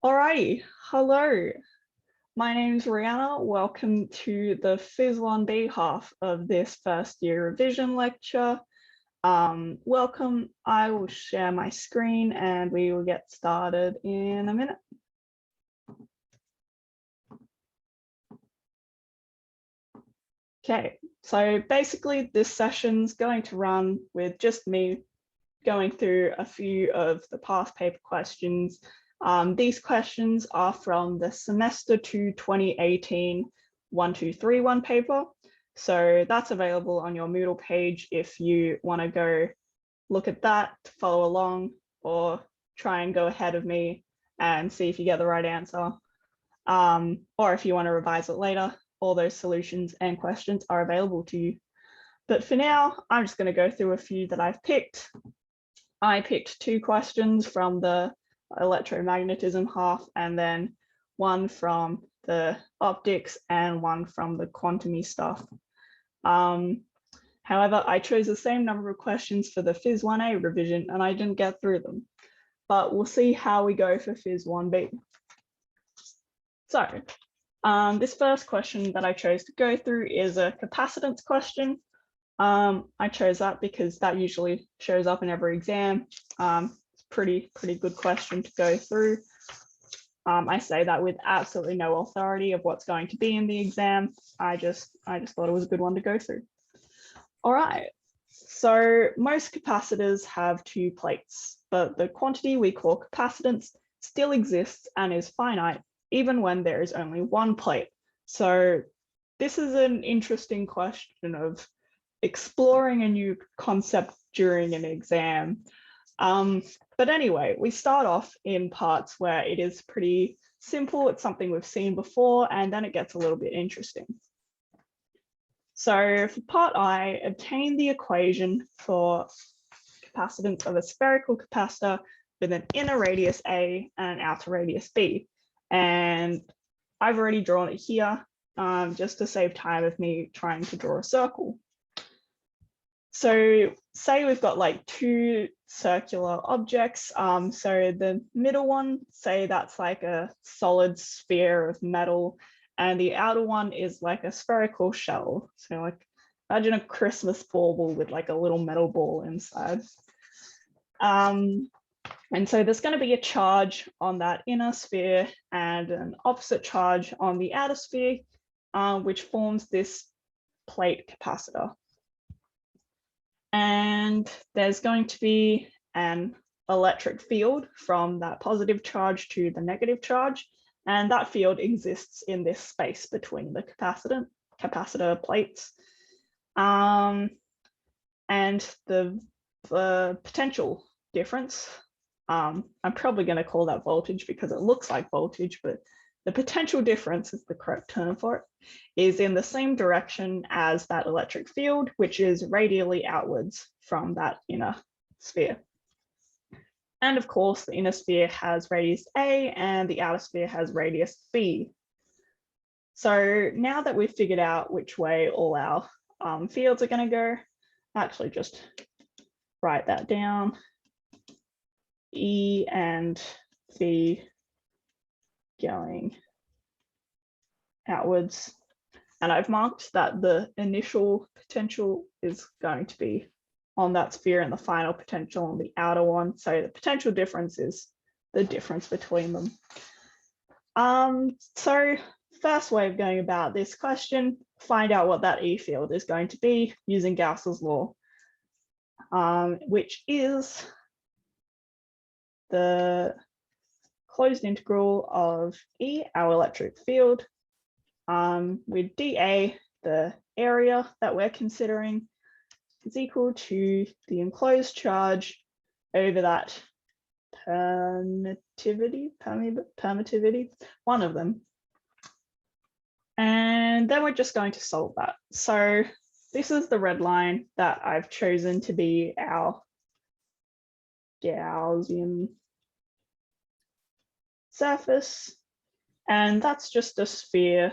Alrighty, hello. My name's Rihanna. Welcome to the PHYS1B half of this first year revision lecture. Welcome. I will share my screen and we will get started in a minute. Okay, so basically this session's going to run with just me going through a few of the past paper questions. These questions are from the semester 2 2018 1231 paper. So that's available on your Moodle page if you want to go look at that, follow along, or try and go ahead of me and see if you get the right answer. Or if you want to revise it later, all those solutions and questions are available to you. But for now, I'm just going to go through a few that I've picked. I picked 2 questions from the electromagnetism half, and then 1 from the optics and 1 from the quantum-y stuff. However, I chose the same number of questions for the PHYS1A revision and I didn't get through them, but we'll see how we go for PHYS1B. So this first question that I chose to go through is a capacitance question. I chose that because that usually shows up in every exam. Pretty good question to go through. I say that with absolutely no authority of what's going to be in the exam. I just thought it was a good one to go through. All right, so most capacitors have 2 plates, but the quantity we call capacitance still exists and is finite, even when there is only 1 plate. So this is an interesting question of exploring a new concept during an exam. But anyway, we start off in parts where it is pretty simple. It's something we've seen before, and then it gets a little bit interesting. So for part I, obtain the equation for capacitance of a spherical capacitor with an inner radius A and an outer radius B. And I've already drawn it here, just to save time of me trying to draw a circle. So say we've got like 2 circular objects. So the middle one, say that's like a solid sphere of metal, and the outer one is like a spherical shell. So like imagine a Christmas bauble with like a little metal ball inside. And so there's going to be a charge on that inner sphere and an opposite charge on the outer sphere, which forms this plate capacitor. And there's going to be an electric field from that positive charge to the negative charge. And that field exists in this space between the capacitor plates. And the potential difference, I'm probably going to call that voltage because it looks like voltage, but the potential difference is the correct term for it, is in the same direction as that electric field, which is radially outwards from that inner sphere. And of course, the inner sphere has radius A and the outer sphere has radius B. So now that we've figured out which way all our fields are going to go, actually just write that down. E and V going outwards. And I've marked that the initial potential is going to be on that sphere and the final potential on the outer one. So the potential difference is the difference between them. So first way of going about this question, find out what that E field is going to be using Gauss's law, which is the closed integral of E, our electric field, with dA, the area that we're considering, is equal to the enclosed charge over that permittivity, one of them. And then we're just going to solve that. So this is the red line that I've chosen to be our Gaussian surface. And that's just a sphere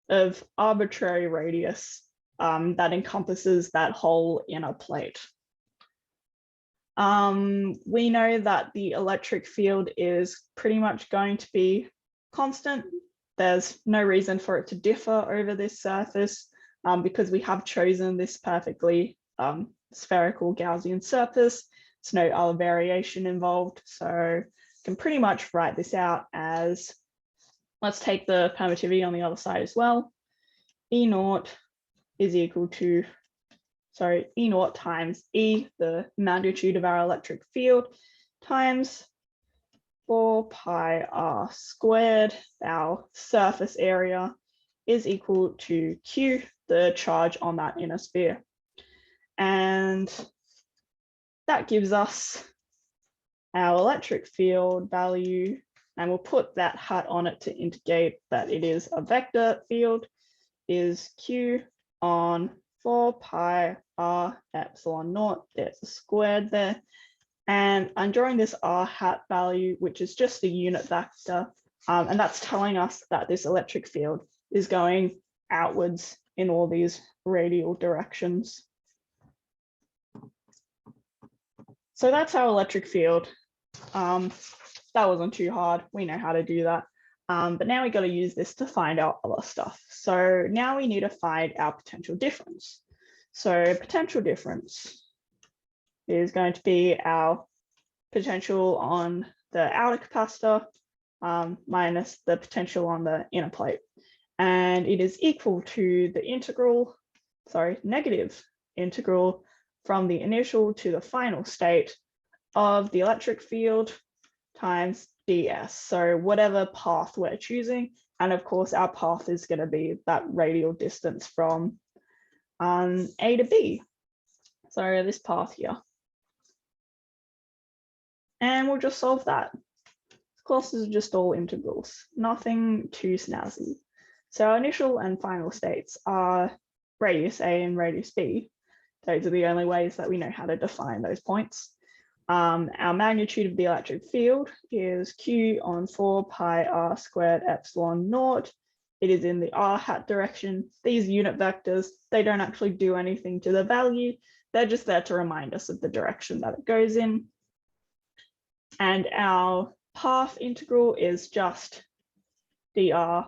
of arbitrary radius that encompasses that whole inner plate. We know that the electric field is pretty much going to be constant. There's no reason for it to differ over this surface because we have chosen this perfectly spherical Gaussian surface. There's no other variation involved. So you can pretty much write this out as, let's take the permittivity on the other side as well. E naught is equal to, E naught times E, the magnitude of our electric field, times 4 pi r squared, our surface area, is equal to Q, the charge on that inner sphere. And that gives us our electric field value, and we'll put that hat on it to indicate that it is a vector field, is Q on 4 pi r epsilon naught. There's a squared there. And I'm drawing this r hat value, which is just a unit vector. And that's telling us that this electric field is going outwards in all these radial directions. So that's our electric field. That wasn't too hard. We know how to do that. But now we got to use this to find out other stuff. So now we need to find our potential difference. So potential difference is going to be our potential on the outer capacitor minus the potential on the inner plate. And it is equal to the integral, negative integral from the initial to the final state of the electric field times ds. So whatever path we're choosing, and of course our path is going to be that radial distance from A to B. So this path here. And we'll just solve that. Of course, this is just all integrals, nothing too snazzy. So our initial and final states are radius A and radius B. Those are the only ways that we know how to define those points. Our magnitude of the electric field is Q on 4 pi r squared epsilon naught. It is in the r hat direction. These unit vectors, they don't actually do anything to the value. They're just there to remind us of the direction that it goes in. And our path integral is just dr,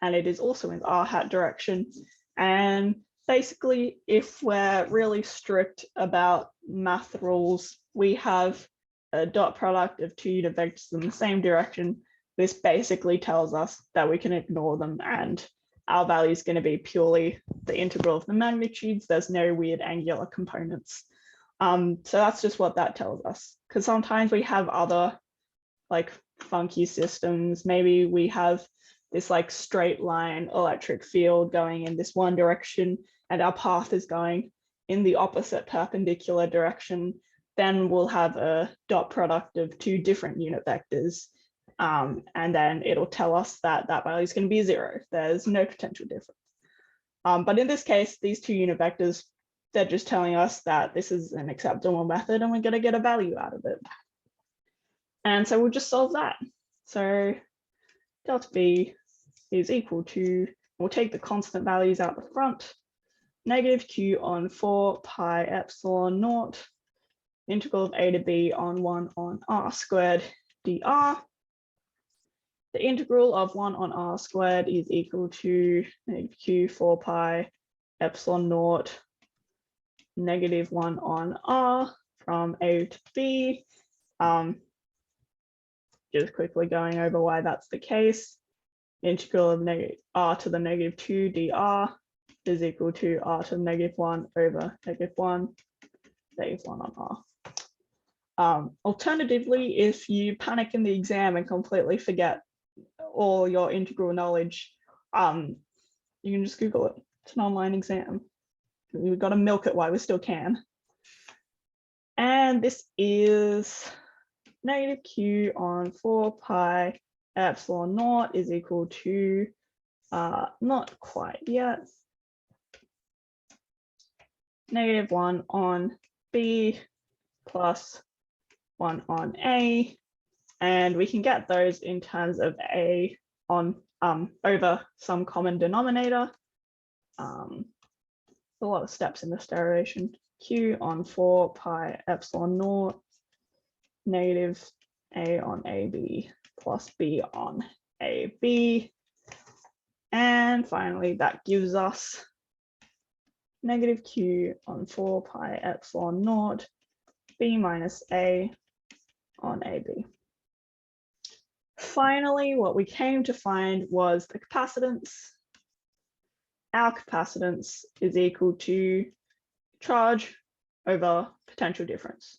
and it is also in the r hat direction. And basically, if we're really strict about math rules, we have a dot product of two unit vectors in the same direction. This basically tells us that we can ignore them and our value is going to be purely the integral of the magnitudes. There's no weird angular components. So that's just what that tells us, because sometimes we have other like funky systems. Maybe we have this like straight line electric field going in this one direction and our path is going in the opposite perpendicular direction. Then we'll have a dot product of two different unit vectors. And then it'll tell us that that value is going to be 0. There's no potential difference. But in this case, these two unit vectors, they're just telling us that this is an acceptable method and we're going to get a value out of it. And so we'll just solve that. So delta V is equal to, we'll take the constant values out the front, negative Q on 4 pi epsilon naught, integral of A to B on 1 on r squared dr. The integral of 1 on r squared is equal to negative Q 4 pi epsilon naught, negative 1 on r from A to B. Just quickly going over why that's the case. Integral of r to the negative 2 dr is equal to r to the negative 1 over negative 1 on r. Alternatively, if you panic in the exam and completely forget all your integral knowledge, you can just Google it. It's an online exam. We've got to milk it while we still can. And this is negative Q on 4 pi epsilon naught is equal to, not quite yet, negative 1 on B plus 1 on A. And we can get those in terms of A on over some common denominator. A lot of steps in this derivation. Q on 4 pi epsilon naught negative A on AB plus B on AB. And finally, that gives us negative Q on 4 pi epsilon naught B minus A on AB. Finally, what we came to find was the capacitance. Our capacitance is equal to charge over potential difference.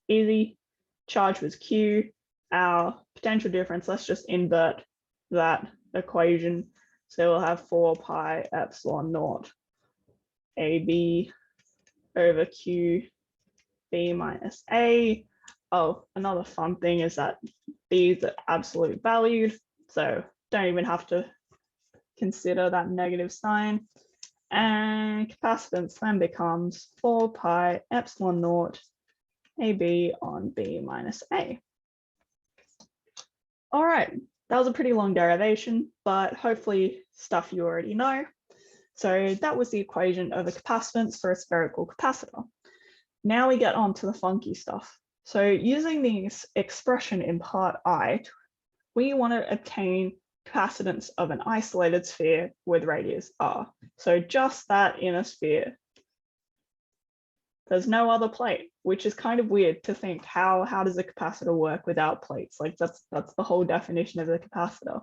Easy. Charge was Q. Our potential difference, let's just invert that equation. So we'll have 4 pi epsilon naught AB over Q B minus A. Oh, another fun thing is that these are absolute valued, so don't even have to consider that negative sign. And capacitance then becomes 4 pi epsilon naught AB on B minus A. All right, that was a pretty long derivation, but hopefully stuff you already know. So that was the equation of a capacitance for a spherical capacitor. Now we get on to the funky stuff. So using this expression in part I, we want to obtain capacitance of an isolated sphere with radius r. So just that inner sphere. There's no other plate, which is kind of weird to think how does a capacitor work without plates? Like that's the whole definition of a capacitor.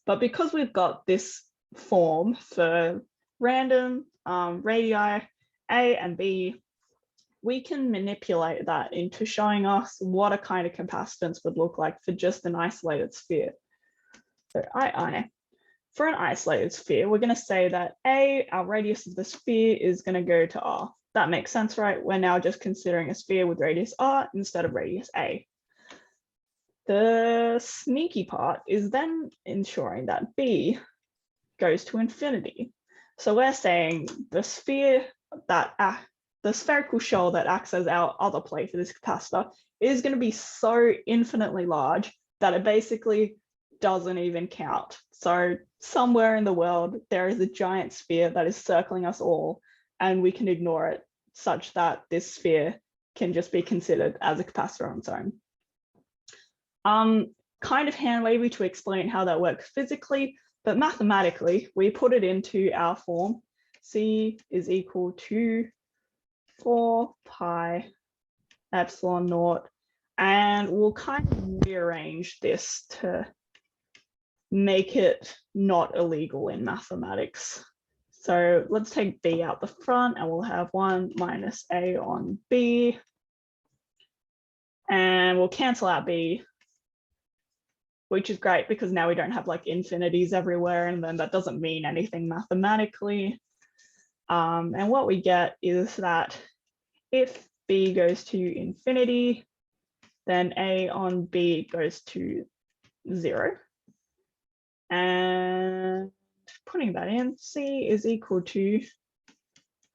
But because we've got this form for random radii A and B, we can manipulate that into showing us what a kind of capacitance would look like for just an isolated sphere. So I, for an isolated sphere, we're going to say that A, our radius of the sphere is going to go to R. That makes sense, right? We're now just considering a sphere with radius R instead of radius A. The sneaky part is then ensuring that B goes to infinity. So we're saying the sphere that the spherical shell that acts as our other plate for this capacitor is going to be so infinitely large that it basically doesn't even count. So somewhere in the world, there is a giant sphere that is circling us all, and we can ignore it such that this sphere can just be considered as a capacitor on its own. Kind of hand wavy to explain how that works physically, but mathematically, we put it into our form. C is equal to 4 pi epsilon naught, and we'll kind of rearrange this to make it not illegal in mathematics. So let's take B out the front and we'll have 1 minus A on B, and we'll cancel out B, which is great because now we don't have like infinities everywhere, and then that doesn't mean anything mathematically. And what we get is that if B goes to infinity, then A on B goes to 0. And putting that in, C is equal to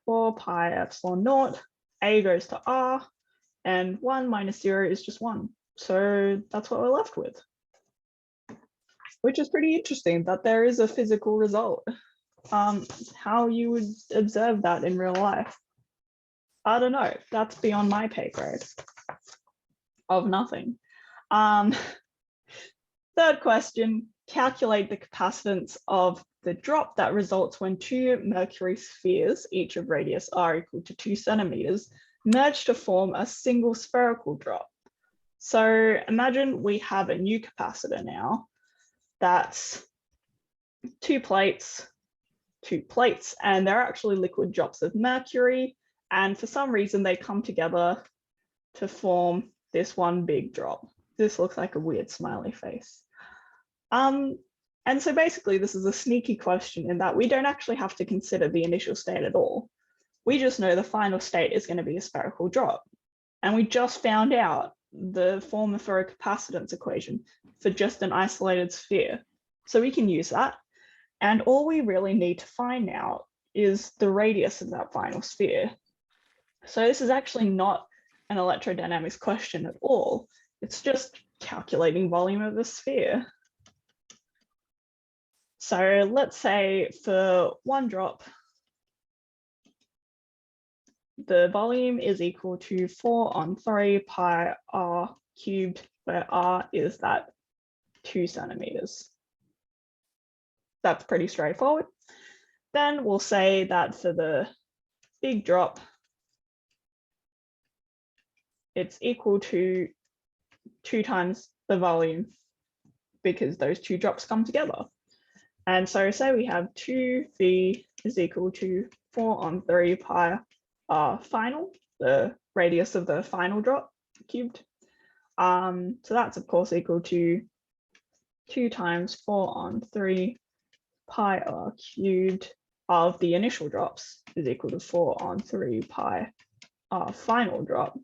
4 pi epsilon naught. A goes to R, and 1 minus 0 is just 1. So that's what we're left with, which is pretty interesting that there is a physical result. How you would observe that in real life, I don't know. That's beyond my pay grade of nothing. Third question, calculate the capacitance of the drop that results when two mercury spheres, each of radius r equal to 2 centimeters, merge to form a single spherical drop. So imagine we have a new capacitor now that's two plates, and they're actually liquid drops of mercury. And for some reason, they come together to form this one big drop. This looks like a weird smiley face. And so basically, this is a sneaky question in that we don't actually have to consider the initial state at all. We just know the final state is going to be a spherical drop. And we just found out the formula for a capacitance equation for just an isolated sphere. So we can use that. And all we really need to find now is the radius of that final sphere. So this is actually not an electrodynamics question at all. It's just calculating volume of the sphere. So let's say for one drop, the volume is equal to 4 on 3 pi r cubed, where r is that 2 centimeters. That's pretty straightforward. Then we'll say that for the big drop, it's equal to 2 times the volume because those two drops come together. And so say we have 2v is equal to 4 on 3 pi r final, the radius of the final drop cubed. So that's of course equal to 2 times 4 on 3 pi r cubed of the initial drops is equal to 4 on 3 pi r final drop.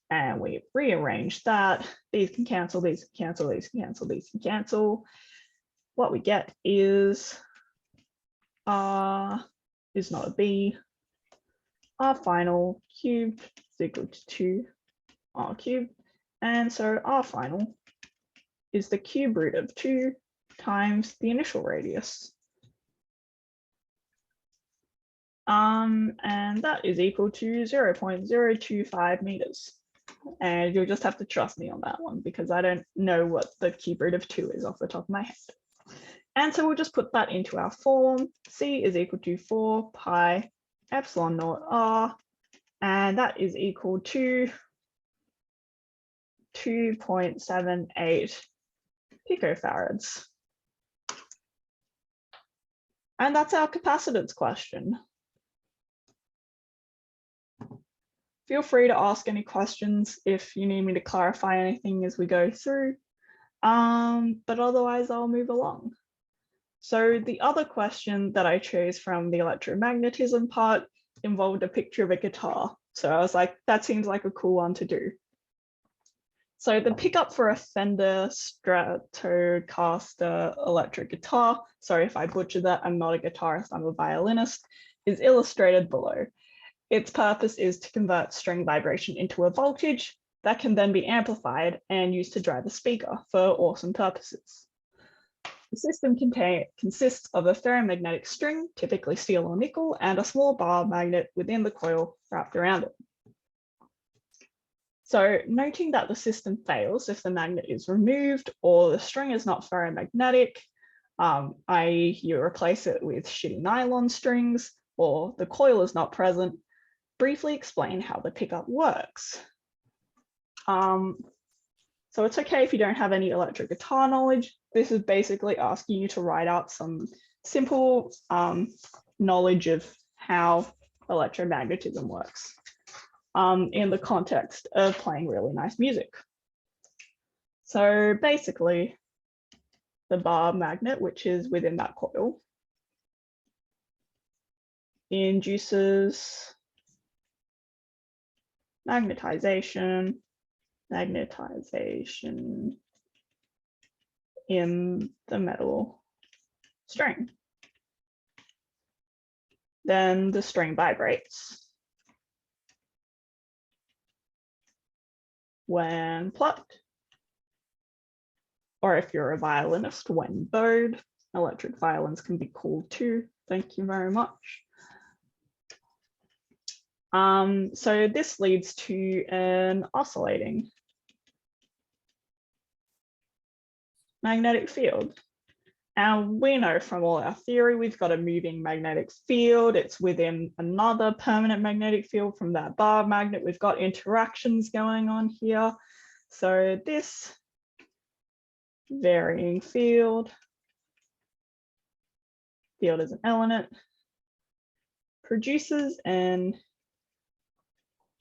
And we rearrange that. These can cancel, these can cancel, these can cancel, these can cancel. What we get is r is not a b. R final cubed is equal to 2 r cubed. And so r final is the cube root of 2 times the initial radius. And that is equal to 0.025 meters. And you'll just have to trust me on that one because I don't know what the cube root of 2 is off the top of my head. And so we'll just put that into our form. C is equal to 4 pi epsilon naught r, and that is equal to 2.78 picofarads. And that's our capacitance question. Feel free to ask any questions if you need me to clarify anything as we go through, but otherwise I'll move along. So the other question that I chose from the electromagnetism part involved a picture of a guitar. So I was like, that seems like a cool one to do. So the pickup for a Fender Stratocaster electric guitar, sorry if I butchered that, I'm not a guitarist, I'm a violinist, is illustrated below. Its purpose is to convert string vibration into a voltage that can then be amplified and used to drive a speaker for awesome purposes. The system consists of a ferromagnetic string, typically steel or nickel, and a small bar magnet within the coil wrapped around it. So noting that the system fails if the magnet is removed or the string is not ferromagnetic, i.e. you replace it with shitty nylon strings or the coil is not present, briefly explain how the pickup works. So it's okay if you don't have any electric guitar knowledge. This is basically asking you to write out some simple knowledge of how electromagnetism works in the context of playing really nice music. So basically, the bar magnet, which is within that coil, induces magnetization in the metal string. Then the string vibrates when plucked, or if you're a violinist, when bowed. Electric violins can be cool too. Thank you very much. So this leads to an oscillating magnetic field. And we know from all our theory, we've got a moving magnetic field. It's within another permanent magnetic field from that bar magnet. We've got interactions going on here. So this varying field as an element, produces an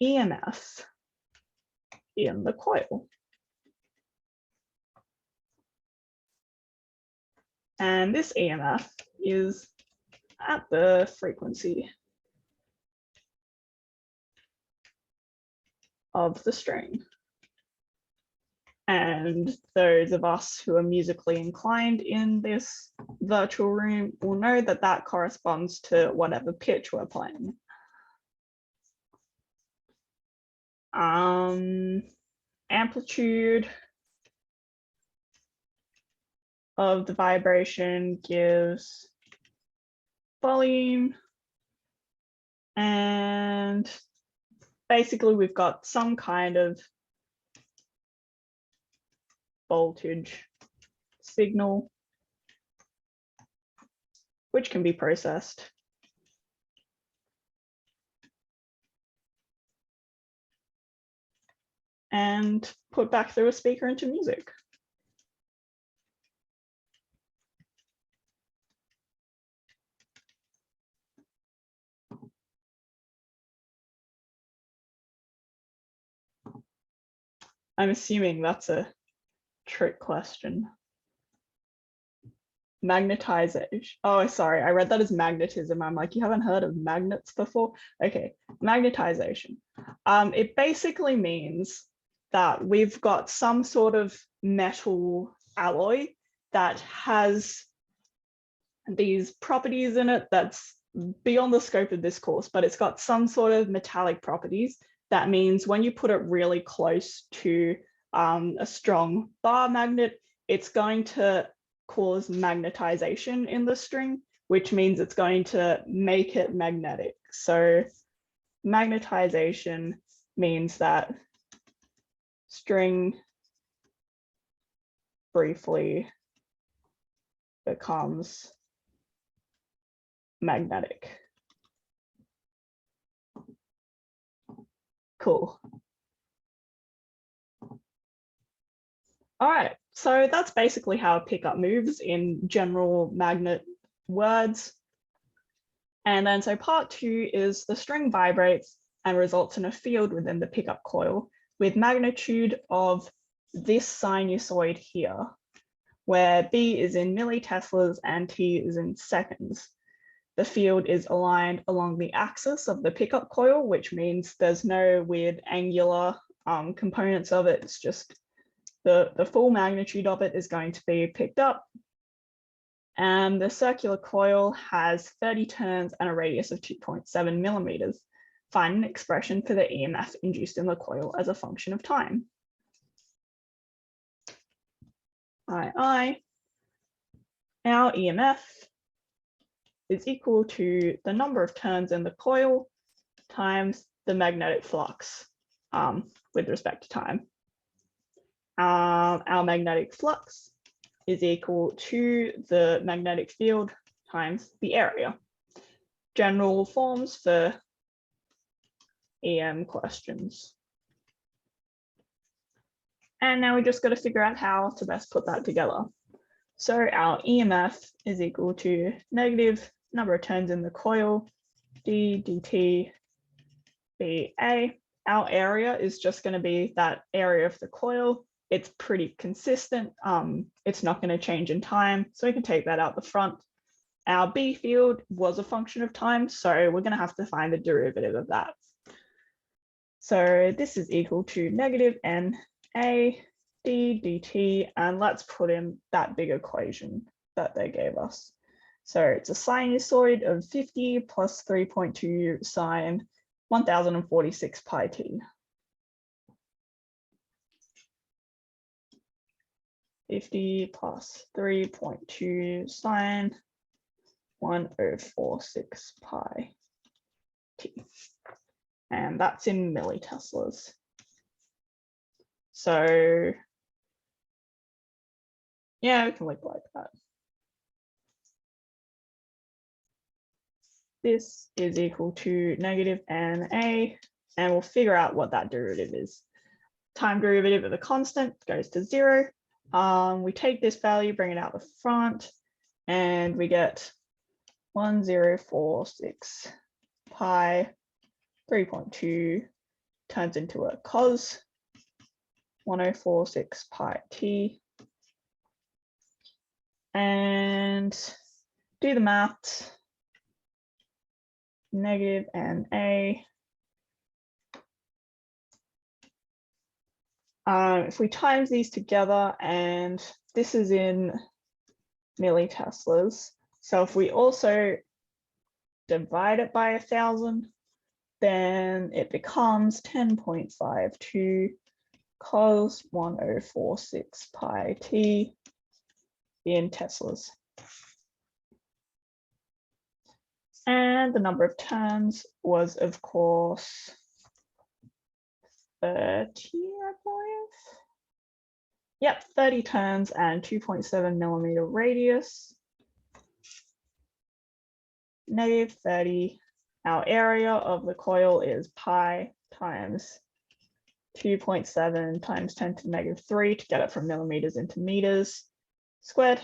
EMF in the coil. And this EMF is at the frequency of the string. And those of us who are musically inclined in this virtual room will know that that corresponds to whatever pitch we're playing. Amplitude of the vibration gives volume, and basically we've got some kind of voltage signal which can be processed. And put back through a speaker into music. I'm assuming that's a trick question. Magnetization. Oh, sorry, I read that as magnetism. I'm like, you haven't heard of magnets before? Okay, magnetization. It basically means that we've got some sort of metal alloy that has these properties in it that's beyond the scope of this course, but it's got some sort of metallic properties. That means when you put it really close to a strong bar magnet, it's going to cause magnetization in the string, which means it's going to make it magnetic. So magnetization means that string briefly becomes magnetic. Cool. All right, so that's basically how a pickup moves in general magnet words. And then so part 2 is the string vibrates and results in a field within the pickup coil with magnitude of this sinusoid here, where B is in milliteslas and T is in seconds. The field is aligned along the axis of the pickup coil, which means there's no weird angular components of it. It's just the full magnitude of it is going to be picked up. And the circular coil has 30 turns and a radius of 2.7 millimeters. Find an expression for the EMF induced in the coil as a function of time. Our EMF is equal to the number of turns in the coil times the magnetic flux with respect to time. Our magnetic flux is equal to the magnetic field times the area. General forms for EM questions. And now we just got to figure out how to best put that together. So our EMF is equal to negative number of turns in the coil, d dt BA. Our area is just going to be that area of the coil. It's pretty consistent. It's not going to change in time, so we can take that out the front. Our B field was a function of time, so we're going to have to find the derivative of that. So this is equal to negative NA d dt, and let's put in that big equation that they gave us. So it's a sinusoid of 50 plus 3.2 sine 1046 pi t. 50 plus 3.2 sine 1046 pi t. And that's in milliteslas. So yeah, we can look like that. This is equal to negative NA, and we'll figure out what that derivative is. Time derivative of the constant goes to 0. We take this value, bring it out the front, and we get 1046 pi 3.2 turns into a cos 1046 pi t. And do the math. Negative NA. If we times these together, and this is in milliteslas, so if we also divide it by 1,000, then it becomes 10.52 cos 1046 pi t in Teslas. And the number of turns was, of course, 30, I believe. Yep, 30 turns and 2.7 millimeter radius. Negative 30. Our area of the coil is pi times 2.7 times 10 to the negative 3 to get it from millimeters into meters squared.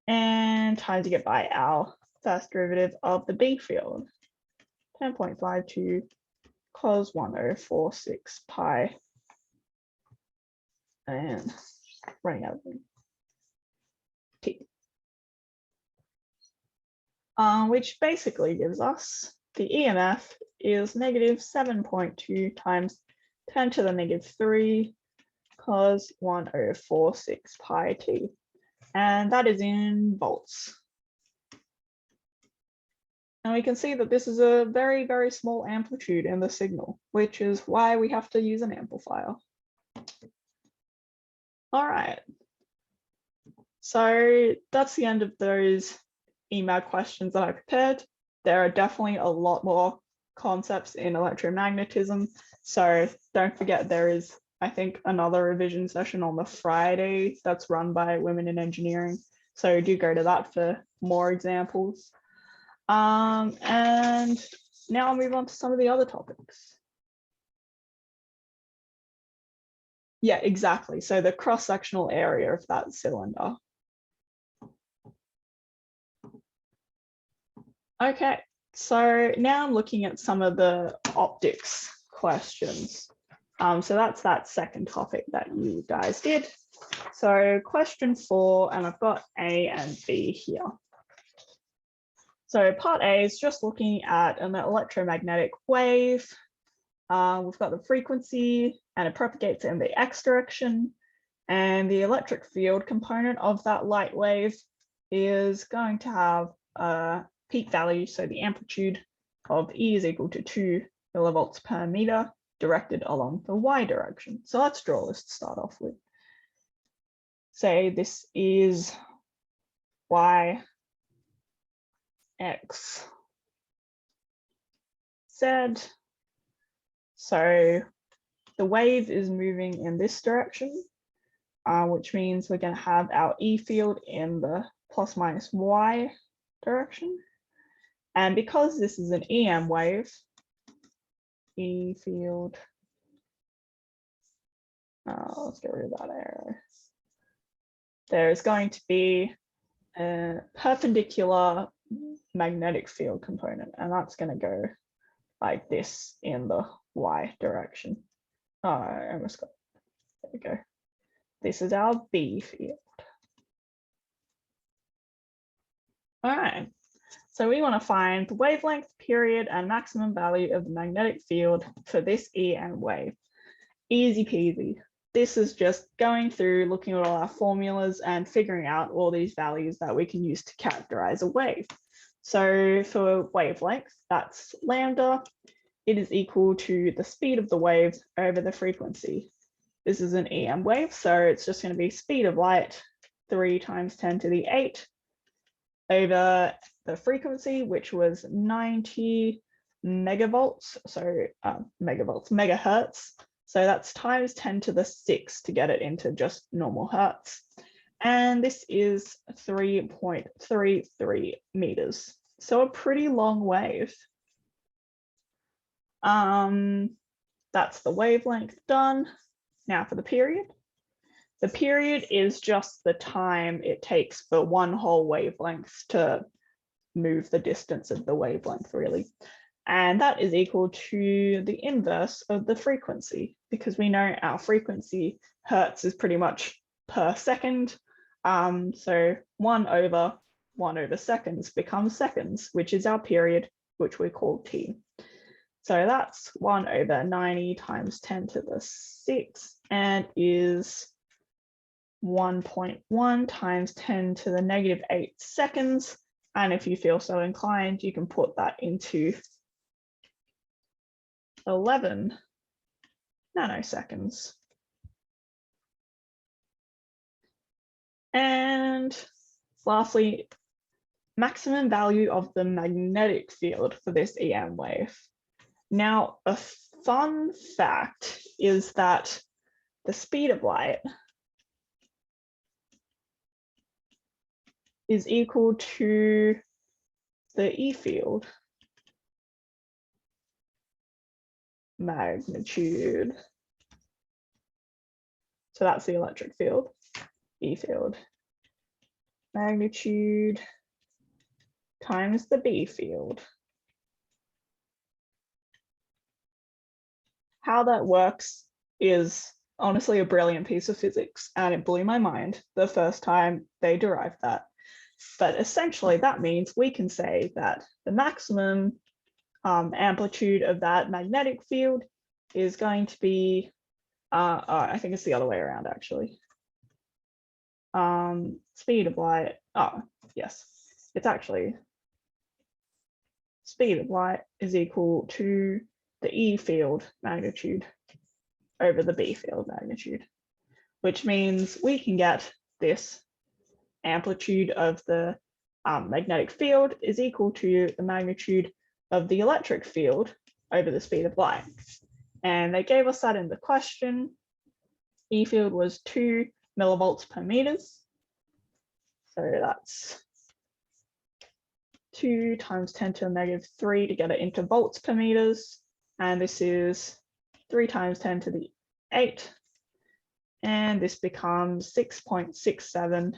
And times you get by our first derivative of the B field, 10.52 cos 1046 pi. And running out of T. Which basically gives us the EMF is negative 7.2 times 10 to the negative 3 cos 1046 pi T. And that is in volts. And we can see that this is a very, very small amplitude in the signal, which is why we have to use an amplifier. All right. So that's the end of those email questions that I prepared. There are definitely a lot more concepts in electromagnetism. So don't forget there is, I think, another revision session on the Friday that's run by Women in Engineering. So do go to that for more examples. And now I'll move on to some of the other topics. Yeah, exactly. So the cross-sectional area of that cylinder. Okay, so now I'm looking at some of the optics questions. So that's that second topic that you guys did. So question 4, and I've got A and B here. So part A is just looking at an electromagnetic wave. We've got the frequency and it propagates in the X direction. And the electric field component of that light wave is going to have a peak value. So the amplitude of E is equal to 2 millivolts per meter directed along the Y direction. So let's draw this to start off with. Say this is Y, X, Z. So the wave is moving in this direction, which means we're going to have our E field in the plus minus Y direction. And because this is an EM wave, E field, let's get rid of that arrow. There's going to be a perpendicular magnetic field component, and that's going to go like this in the Y direction. Oh, I almost got, there we go. This is our B field. All right, so we want to find the wavelength, period, and maximum value of the magnetic field for this EM wave. Easy peasy. This is just going through, looking at all our formulas and figuring out all these values that we can use to characterize a wave. So for wavelength, that's lambda. It is equal to the speed of the wave over the frequency. This is an EM wave, so it's just going to be speed of light 3 times 10 to the 8 over the frequency, which was 90 megavolts, so megahertz. So that's times 10 to the 6 to get it into just normal hertz. And this is 3.33 meters. So a pretty long wave. That's the wavelength done. Now for the period. The period is just the time it takes for one whole wavelength to move the distance of the wavelength, really. And that is equal to the inverse of the frequency, because we know our frequency, hertz, is pretty much per second. So 1 over seconds becomes seconds, which is our period, which we call T. So that's 1 over 90 times 10 to the 6, and is 1.1 times 10 to the negative 8 seconds. And if you feel so inclined, you can put that into 11 nanoseconds. And lastly, maximum value of the magnetic field for this EM wave. Now, a fun fact is that the speed of light is equal to the E field magnitude. So that's the electric field, E field magnitude times the B field. How that works is honestly a brilliant piece of physics, and it blew my mind the first time they derived that. But essentially that means we can say that the maximum amplitude of that magnetic field is going to be, I think it's the other way around actually. Speed of light, yes, it's actually speed of light is equal to the E field magnitude over the B field magnitude, which means we can get this amplitude of the magnetic field is equal to the magnitude of the electric field over the speed of light. And they gave us that in the question. E field was 2 millivolts per meters. So that's 2 times 10 to the negative 3 to get it into volts per meters. And this is 3 times 10 to the 8. And this becomes 6.67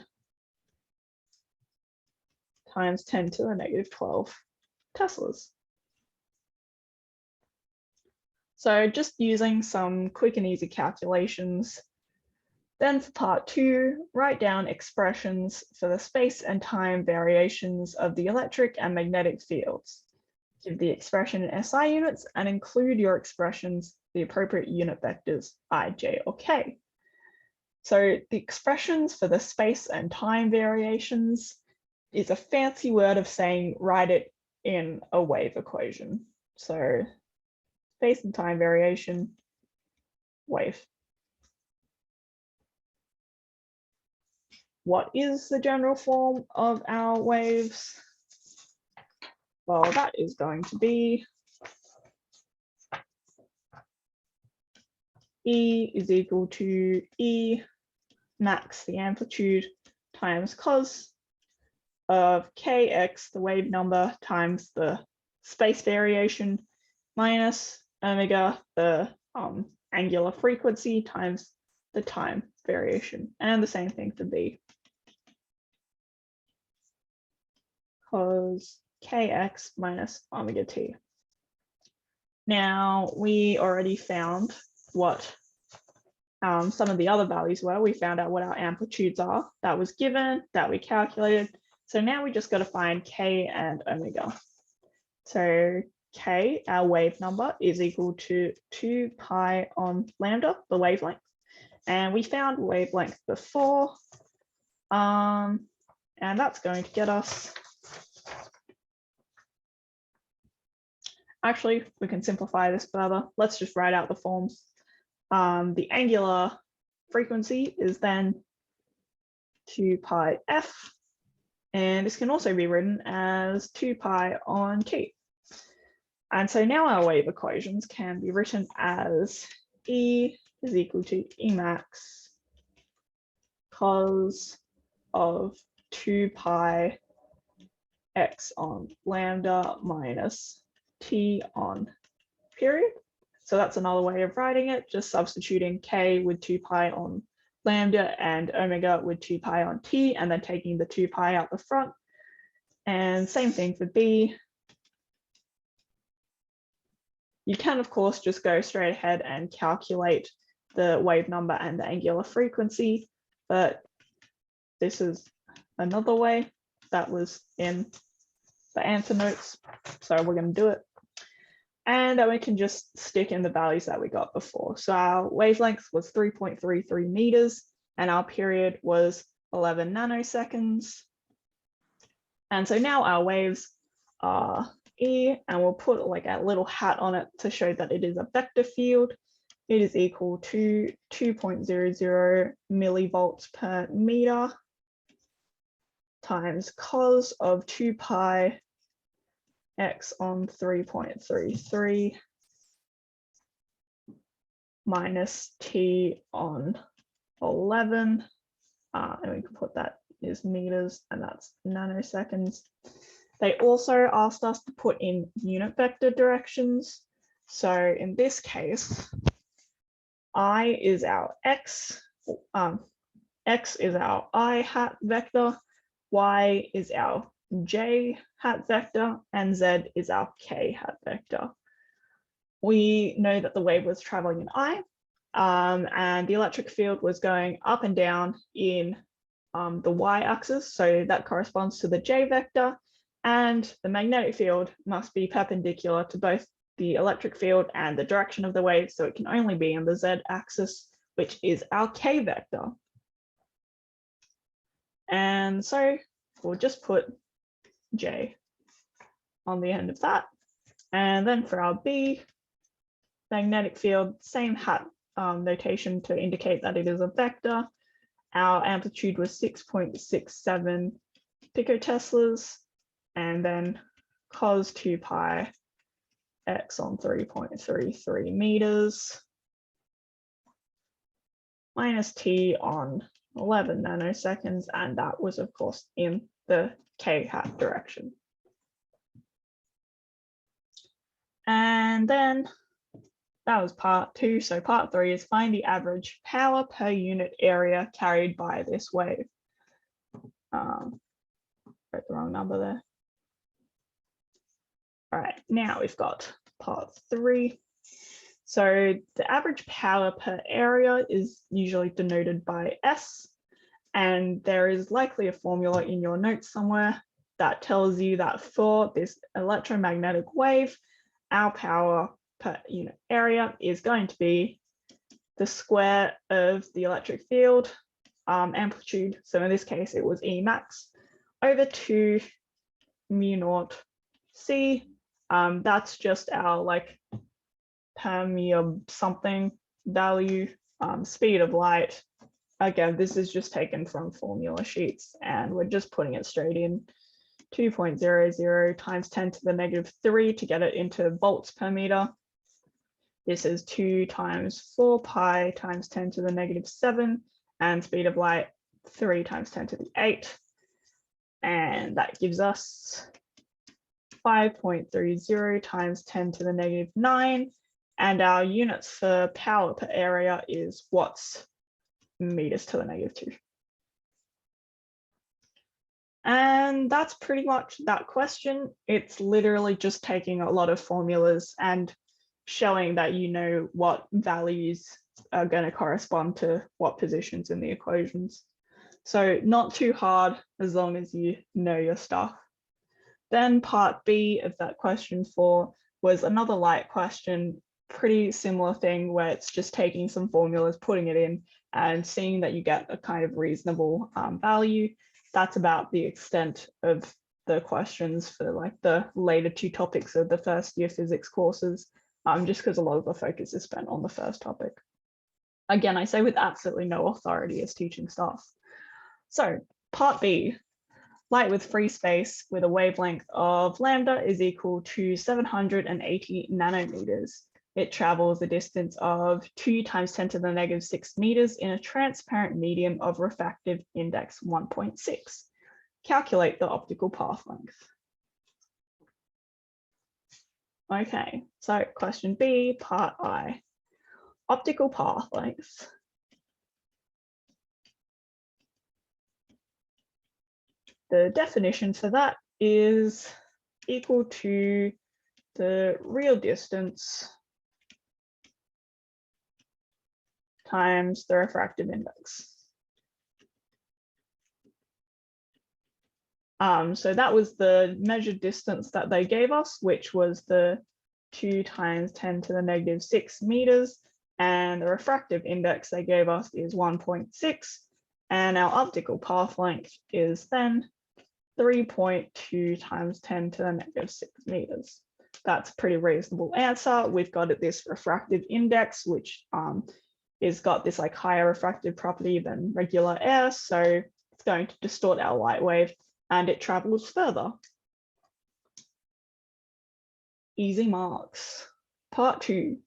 times 10 to the negative 12 Teslas. So just using some quick and easy calculations. Then for part 2, write down expressions for the space and time variations of the electric and magnetic fields. Give the expression in SI units and include your expressions, the appropriate unit vectors I, J, or K. So the expressions for the space and time variations is a fancy word of saying write it in a wave equation. So space and time variation, wave. What is the general form of our waves? Well, that is going to be E is equal to E max, the amplitude, times cos of kx, the wave number, times the space variation, minus omega, the angular frequency, times the time variation. And the same thing for B. Cos kx minus omega t. Now, we already found what some of the other values were. We found out what our amplitudes are. That was given, that we calculated. So now we just got to find k and omega. So k, our wave number, is equal to 2 pi on lambda, the wavelength. And we found wavelength before. And that's going to get us, actually, we can simplify this further. Let's just write out the forms. The angular frequency is then 2 pi f, and this can also be written as 2 pi on t. And so now our wave equations can be written as E is equal to E max cos of 2 pi x on lambda minus t on period. So that's another way of writing it, just substituting k with 2 pi on lambda and omega with 2 pi on t, and then taking the 2 pi out the front. And same thing for B. You can, of course, just go straight ahead and calculate the wave number and the angular frequency, but this is another way that was in the answer notes. So we're going to do it. And then we can just stick in the values that we got before. So our wavelength was 3.33 meters, and our period was 11 nanoseconds. And so now our waves are E, and we'll put like a little hat on it to show that it is a vector field. It is equal to 2.00 millivolts per meter times cos of 2 pi x on 3.33 minus t on 11, and we can put that is meters, and that's nanoseconds. They also asked us to put in unit vector directions. So in this case, I is our x is our I hat vector, y is our j hat vector, and z is our k hat vector. We know that the wave was traveling in I, and the electric field was going up and down in the y-axis, so that corresponds to the j vector, and the magnetic field must be perpendicular to both the electric field and the direction of the wave, so it can only be in the z-axis, which is our k vector. And so we'll just put j on the end of that. And then for our b, magnetic field, same hat notation to indicate that it is a vector. Our amplitude was 6.67 picoteslas, and then cos 2 pi x on 3.33 meters minus t on 11 nanoseconds, and that was of course in the k hat direction. And then that was part 2. So part 3 is find the average power per unit area carried by this wave. Wrote the wrong number there. All right, now we've got part 3. So the average power per area is usually denoted by S, and there is likely a formula in your notes somewhere that tells you that for this electromagnetic wave, our power per unit area is going to be the square of the electric field amplitude. So in this case, it was E max over 2 mu naught C. That's just our like permeable something value, speed of light. Again, this is just taken from formula sheets, and we're just putting it straight in. 2.00 times 10 to the negative 3 to get it into volts per meter. This is 2 times 4 pi times 10 to the negative 7, and speed of light 3 times 10 to the 8. And that gives us 5.30 times 10 to the negative 9. And our units for power per area is watts meters to the negative 2. And that's pretty much that question. It's literally just taking a lot of formulas and showing that you know what values are going to correspond to what positions in the equations. So not too hard as long as you know your stuff. Then part B of that question 4 was another light question, pretty similar thing where it's just taking some formulas, putting it in and seeing that you get a kind of reasonable value. That's about the extent of the questions for like the later 2 topics of the first year physics courses, just because a lot of the focus is spent on the first topic. Again, I say with absolutely no authority as teaching staff. So part B, light with free space with a wavelength of lambda is equal to 780 nanometers. It travels a distance of 2 times 10 to the negative 6 meters in a transparent medium of refractive index 1.6. Calculate the optical path length. Okay, so question B, part I. Optical path length. The definition for that is equal to the real distance times the refractive index. So that was the measured distance that they gave us, which was the 2 times 10 to the negative 6 meters. And the refractive index they gave us is 1.6. And our optical path length is then 3.2 times 10 to the negative 6 meters. That's a pretty reasonable answer. We've got this refractive index, which is got this like higher refractive property than regular air. So it's going to distort our light wave and it travels further. Easy marks. Part 2,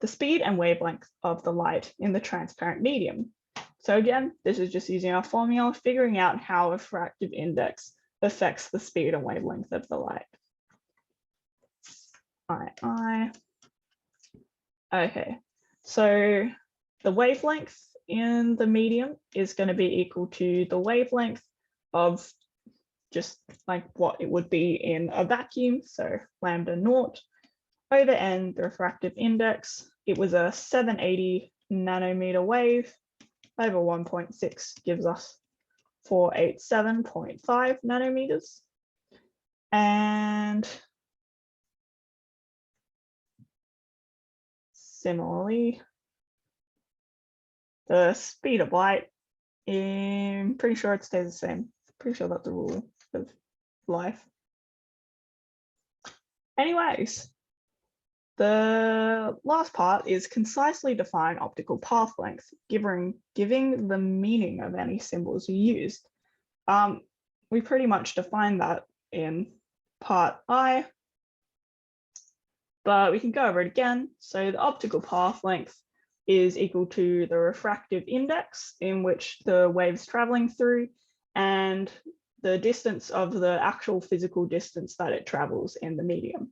the speed and wavelength of the light in the transparent medium. So again, this is just using our formula, figuring out how a refractive index affects the speed and wavelength of the light. Okay, so the wavelength in the medium is going to be equal to the wavelength of just like what it would be in a vacuum, so lambda naught over n, the refractive index. It was a 780 nanometer wave over 1.6 gives us 487.5 nanometers. And similarly, the speed of light, I'm pretty sure it stays the same. Pretty sure that's the rule of life. Anyways, the last part is concisely define optical path length, giving the meaning of any symbols you used. We pretty much defined that in part I, but we can go over it again. So the optical path length is equal to the refractive index in which the wave's traveling through and the distance of the actual physical distance that it travels in the medium.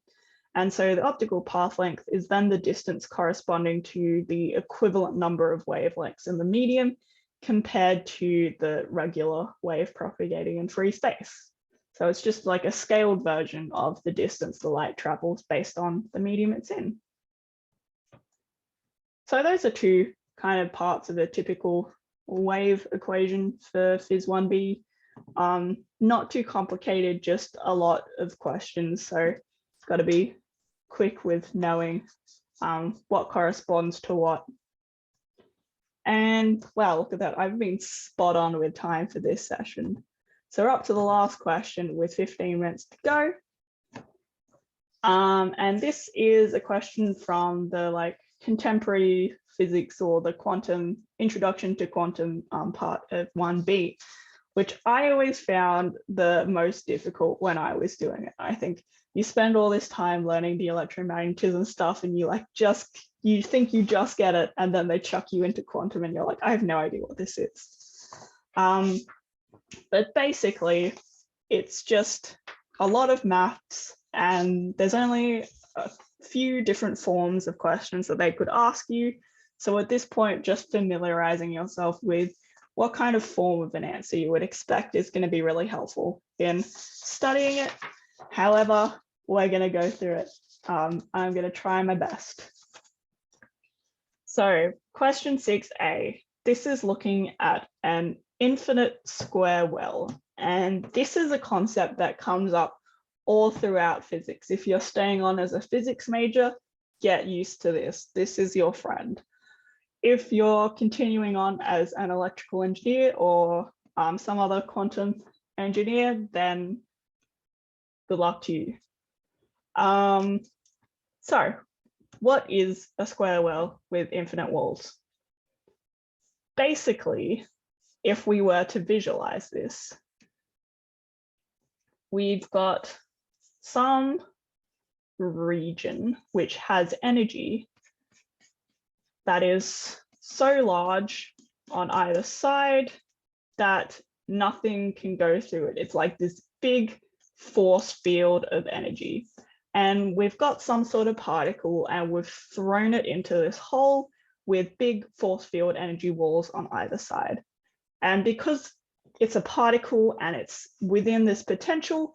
And so the optical path length is then the distance corresponding to the equivalent number of wavelengths in the medium compared to the regular wave propagating in free space. So it's just like a scaled version of the distance the light travels based on the medium it's in. So those are two kind of parts of a typical wave equation for PHYS1B. Not too complicated, just a lot of questions. So it's got to be quick with knowing what corresponds to what. And wow, look at that. I've been spot on with time for this session. So we're up to the last question with 15 minutes to go. And this is a question from the contemporary physics or the quantum introduction to quantum part of 1B, which I always found the most difficult when I was doing it. I think you spend all this time learning the electromagnetism stuff and you think you just get it, and then they chuck you into quantum and you're like, I have no idea what this is. But basically, it's just a lot of maths, and there's only a few different forms of questions that they could ask you. So at this point, just familiarizing yourself with what kind of form of an answer you would expect is going to be really helpful in studying it. However, we're going to go through it. I'm going to try my best. So question 6a, this is looking at an infinite square well. And this is a concept that comes up all throughout physics. If you're staying on as a physics major, get used to this. This is your friend. If you're continuing on as an electrical engineer or some other quantum engineer, then good luck to you. So what is a square well with infinite walls? Basically, if we were to visualize this, we've got some region which has energy that is so large on either side that nothing can go through it. It's like this big force field of energy. And we've got some sort of particle and we've thrown it into this hole with big force field energy walls on either side. And because it's a particle and it's within this potential,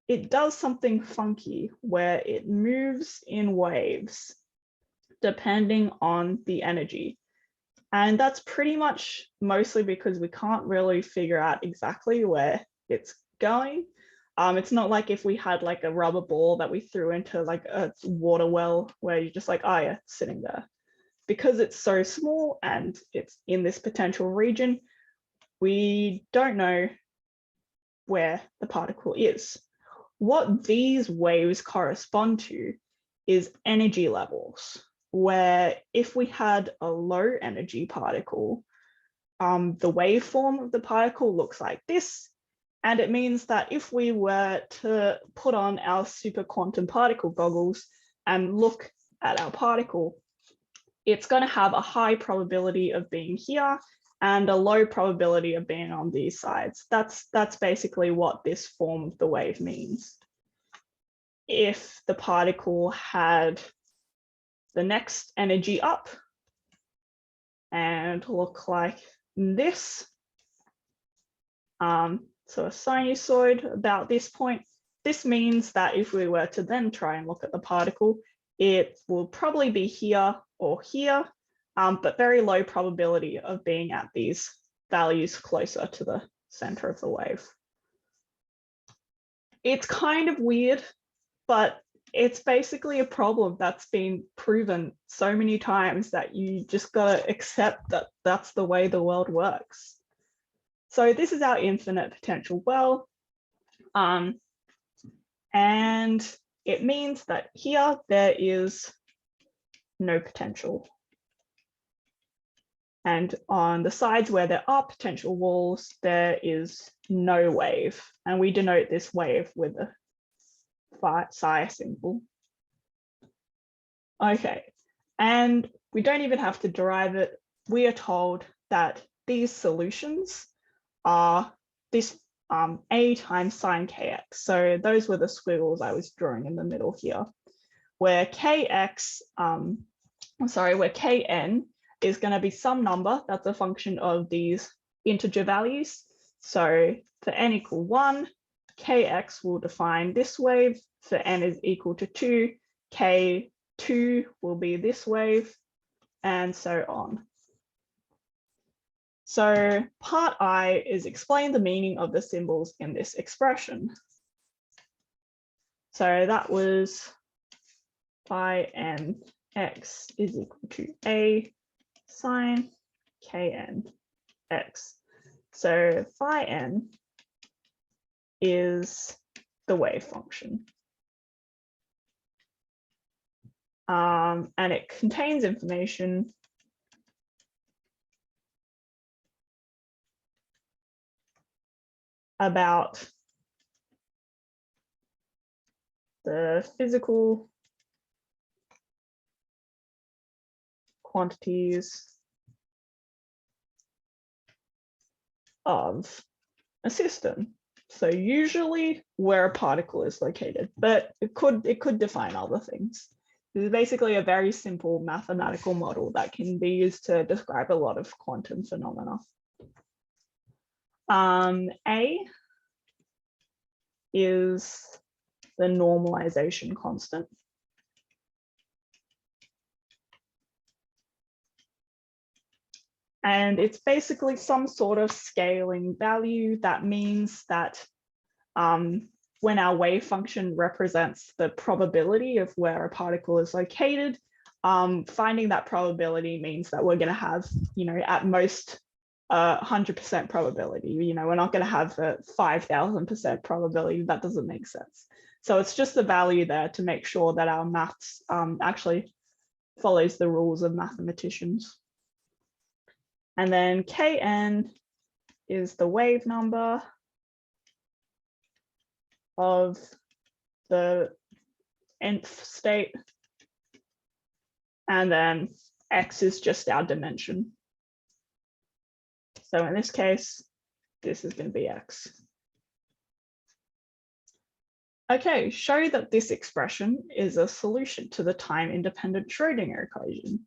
it does something funky where it moves in waves depending on the energy. And that's pretty much mostly because we can't really figure out exactly where it's going. It's not like if we had like a rubber ball that we threw into like a water well where you're just like, oh yeah, it's sitting there. Because it's so small and it's in this potential region, we don't know where the particle is. What these waves correspond to is energy levels, where if we had a low energy particle, the waveform of the particle looks like this. And it means that if we were to put on our super quantum particle goggles and look at our particle, it's going to have a high probability of being here and a low probability of being on these sides. That's basically what this form of the wave means. If the particle had the next energy up and look like this, so a sinusoid about this point, this means that if we were to then try and look at the particle, it will probably be here or here, but very low probability of being at these values closer to the center of the wave. It's kind of weird, but it's basically a problem that's been proven so many times that you just gotta accept that that's the way the world works. So this is our infinite potential well. And it means that here there is no potential. And on the sides where there are potential walls, there is no wave. And we denote this wave with a psi symbol. Okay, and we don't even have to derive it. We are told that these solutions are this A times sine kx. So those were the squiggles I was drawing in the middle here, where kx, where kn is going to be some number that's a function of these integer values. So for n equal 1, kx will define this wave. For n is equal to 2, k2 will be this wave, and so on. So part I is explain the meaning of the symbols in this expression. So that was phi n x is equal to a sine kn x. So phi n is the wave function. And it contains information about the physical quantities of a system. So usually where a particle is located, but it could define other things. This is basically a very simple mathematical model that can be used to describe a lot of quantum phenomena. A is the normalization constant. And it's basically some sort of scaling value that means that when our wave function represents the probability of where a particle is located, finding that probability means that we're going to have, at most 100% probability. We're not going to have a 5,000% probability. That doesn't make sense. So it's just a value there to make sure that our maths actually follows the rules of mathematicians. And then Kn is the wave number of the nth state. And then X is just our dimension. So in this case, this is going to be X. Okay, show that this expression is a solution to the time-independent Schrödinger equation.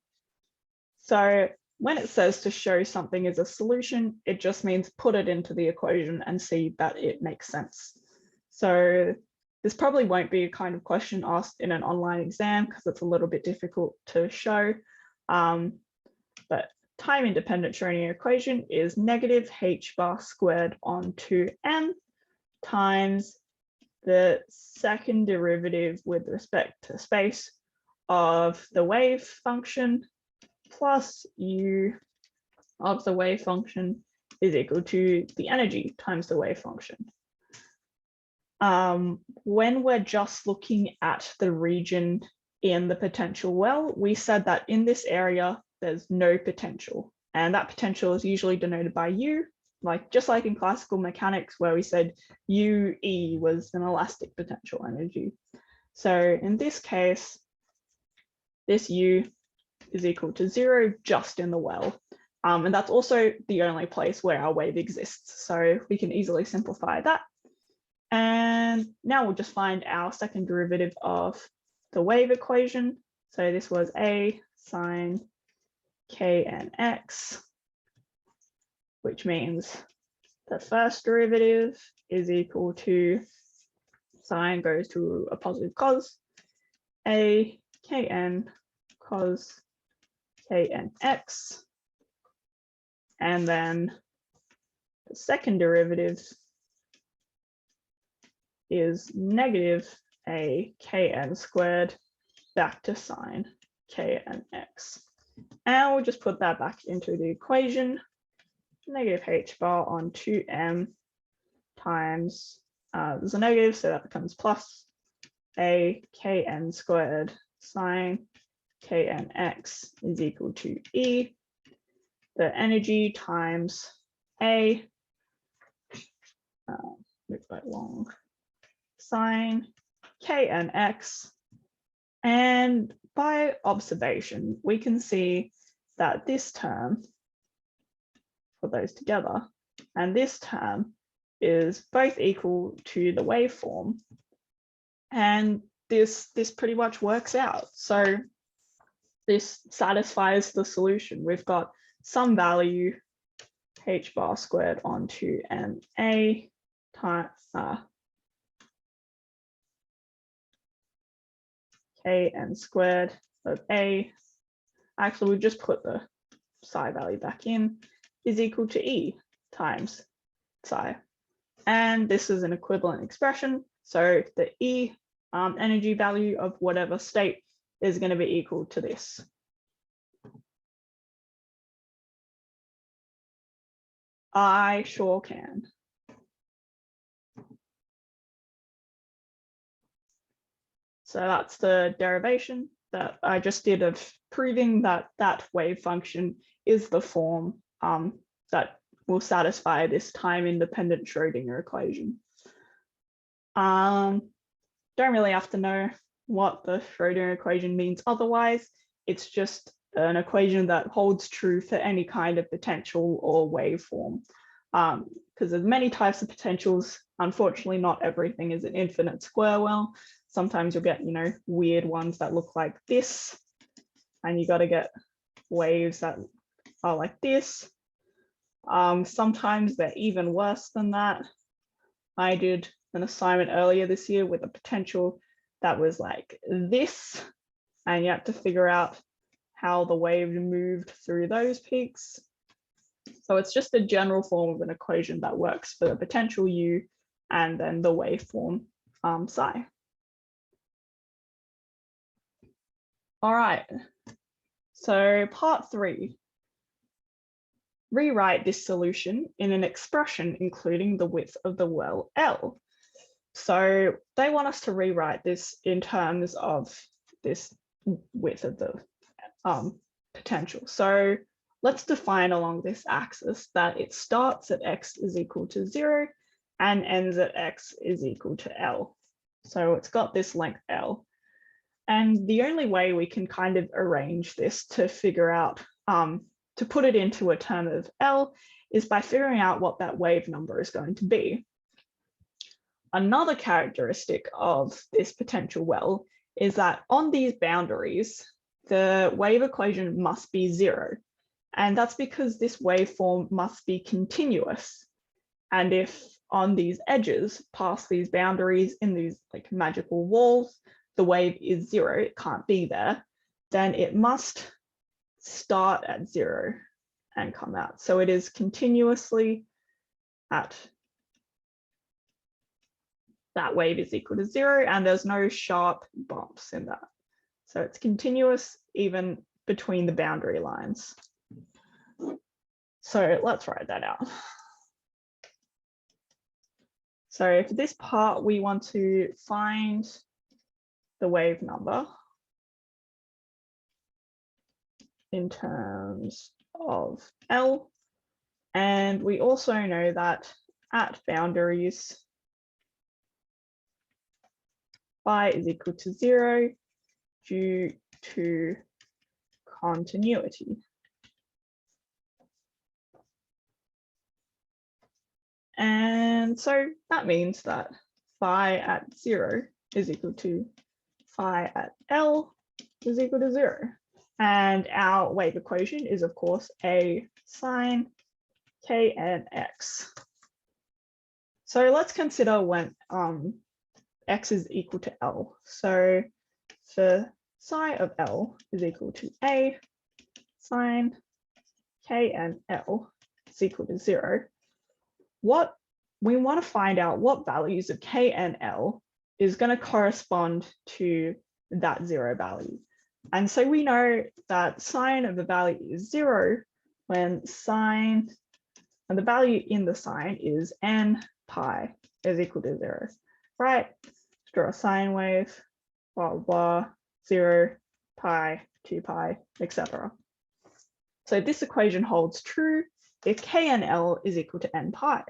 So when it says to show something is a solution, it just means put it into the equation and see that it makes sense. So this probably won't be a kind of question asked in an online exam because it's a little bit difficult to show. But time-independent Schrödinger equation is negative h bar squared on 2n times the second derivative with respect to space of the wave function plus u of the wave function is equal to the energy times the wave function. When we're just looking at the region in the potential well, we said that in this area, there's no potential, and that potential is usually denoted by U, just like in classical mechanics where we said UE was an elastic potential energy. So in this case, this U is equal to 0 just in the well. And that's also the only place where our wave exists. So we can easily simplify that. And now we'll just find our second derivative of the wave equation. So this was A sine knx, which means the first derivative is equal to sine goes to a positive cos, A kn cos knx. And then the second derivative is negative a kn squared back to sine knx. And we'll just put that back into the equation. Negative h bar on 2m times, there's a negative, so that becomes plus a kn squared sine knx is equal to E. The energy times A, move that along, sine knx. And by observation, we can see that this term, put those together, and this term is both equal to the waveform. And this pretty much works out. So this satisfies the solution. We've got some value h bar squared onto ma times kn squared of a. Actually, we just put the psi value back in, is equal to E times psi. And this is an equivalent expression. So the E energy value of whatever state is going to be equal to this. I sure can. So that's the derivation that I just did of proving that that wave function is the form that will satisfy this time-independent Schrödinger equation. Don't really have to know what the Schrödinger equation means otherwise. It's just an equation that holds true for any kind of potential or waveform. Because there's many types of potentials. Unfortunately, not everything is an infinite square well. Sometimes you'll get, weird ones that look like this, and you got to get waves that are like this. Sometimes they're even worse than that. I did an assignment earlier this year with a potential that was like this, and you have to figure out how the wave moved through those peaks. So it's just a general form of an equation that works for the potential U and then the waveform psi. All right, so part 3. Rewrite this solution in an expression including the width of the well L. So they want us to rewrite this in terms of this width of the potential. So let's define along this axis that it starts at x is equal to 0 and ends at x is equal to L. So it's got this length L. And the only way we can kind of arrange this to figure out, to put it into a term of L, is by figuring out what that wave number is going to be. Another characteristic of this potential well is that on these boundaries, the wave equation must be 0. And that's because this waveform must be continuous. And if on these edges, past these boundaries in these like magical walls, the wave is 0, it can't be there, then it must start at 0 and come out. So it is continuously at that wave is equal to 0, and there's no sharp bumps in that. So it's continuous even between the boundary lines. So let's write that out. So for this part, we want to find the wave number in terms of L. And we also know that at boundaries, phi is equal to 0 due to continuity. And so that means that phi at 0 is equal to phi at L is equal to 0. And our wave equation is, of course, A sine KNX. So let's consider when x is equal to L. So for psi of L is equal to A sine KNL is equal to 0. What we want to find out what values of K and L is going to correspond to that 0 value. And so we know that sine of the value is 0 when sine, and the value in the sine is n pi is equal to 0, right? Let's draw a sine wave, blah, blah, 0, pi, 2 pi, etc. So this equation holds true if K and L is equal to n pi.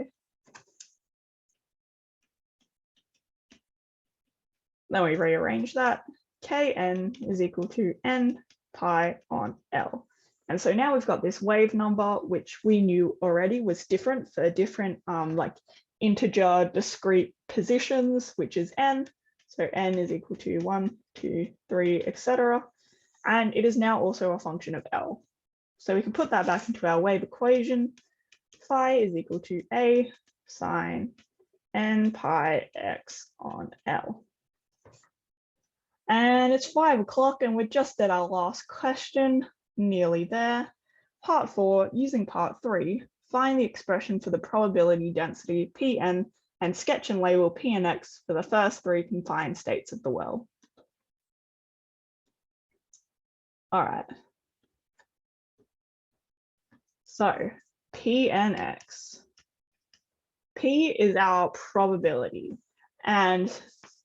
Then we rearrange that. Kn is equal to n pi on L. And so now we've got this wave number, which we knew already was different for different like integer discrete positions, which is n. So n is equal to 1, 2, 3, etc. And it is now also a function of L. So we can put that back into our wave equation. Phi is equal to A sine n pi x on L. And it's 5 o'clock and we're just at our last question, nearly there. Part 4, using part 3, find the expression for the probability density Pn and sketch and label P and X for the first 3 confined states of the well. All right. So P and X. P is our probability, and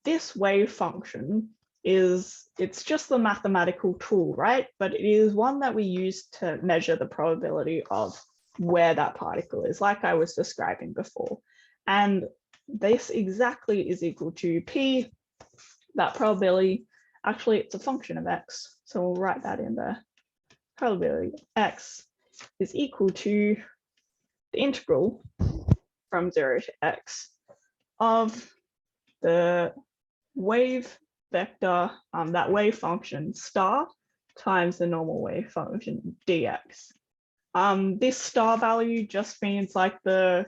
this wave function it's just the mathematical tool, right? But it is one that we use to measure the probability of where that particle is, like I was describing before. And this exactly is equal to P, that probability. Actually, it's a function of X. So we'll write that in there. Probability of X is equal to the integral from 0 to X of the wave vector, that wave function star times the normal wave function dx. This star value just means like the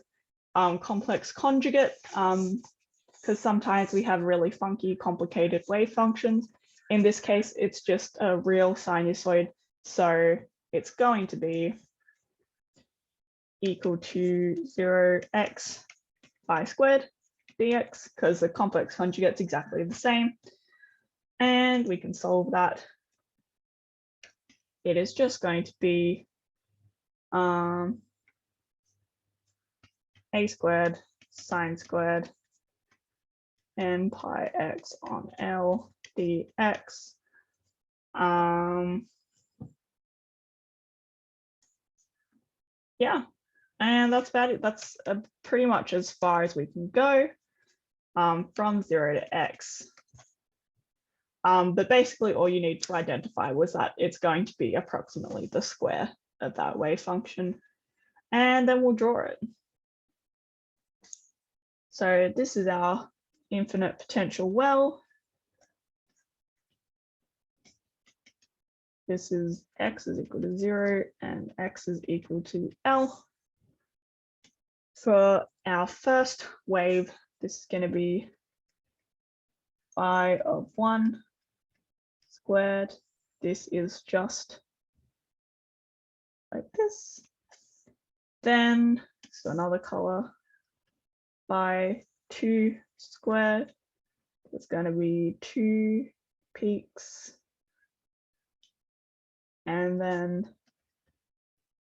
complex conjugate, because sometimes we have really funky, complicated wave functions. In this case, it's just a real sinusoid, so it's going to be equal to 0x phi squared dx, because the complex conjugate's exactly the same. And we can solve that. It is just going to be a squared sine squared n pi x on L dx. Yeah, and that's about it. That's pretty much as far as we can go from 0 to x. But basically all you need to identify was that it's going to be approximately the square of that wave function, and then we'll draw it. So this is our infinite potential well. This is x is equal to 0 and x is equal to L. For our first wave, this is going to be phi of 1 squared. This is just like this. Then, so another color, phi 2 squared. It's going to be 2 peaks. And then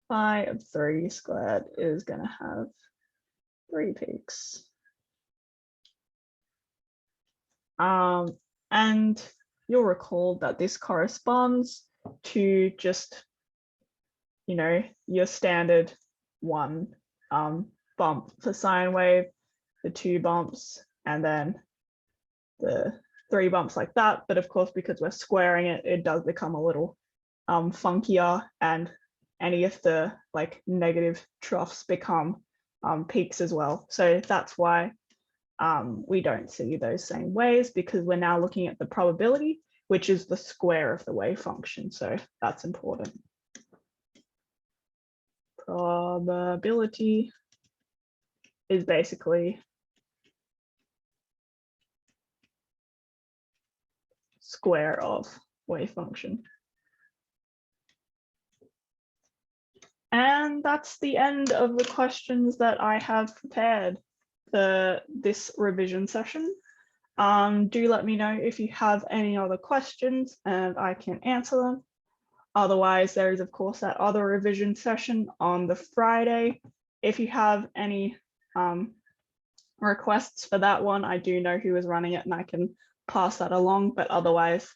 phi of 3 squared is going to have 3 peaks. And you'll recall that this corresponds to just, you know, your standard 1 bump for sine wave, the 2 bumps, and then the 3 bumps like that, but of course, because we're squaring it, it does become a little funkier, and any of the like negative troughs become peaks as well. So that's why we don't see those same waves, because we're now looking at the probability, which is the square of the wave function. So that's important. Probability is basically square of wave function. And that's the end of the questions that I have prepared for this revision session. Do let me know if you have any other questions and I can answer them. Otherwise, there is, of course, that other revision session on the Friday. If you have any requests for that one, I do know who is running it and I can pass that along, but otherwise,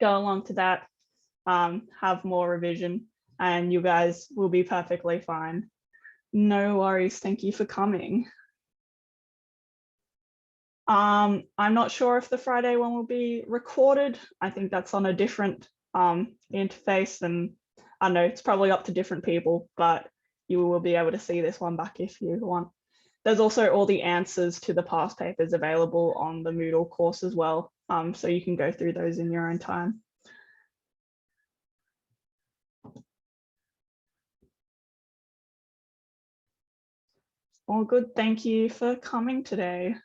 go along to that, have more revision, and you guys will be perfectly fine. No worries. Thank you for coming. I'm not sure if the Friday one will be recorded. I think that's on a different interface, and I don't know, it's probably up to different people, but you will be able to see this one back if you want. There's also all the answers to the past papers available on the Moodle course as well, so you can go through those in your own time. All good. Thank you for coming today.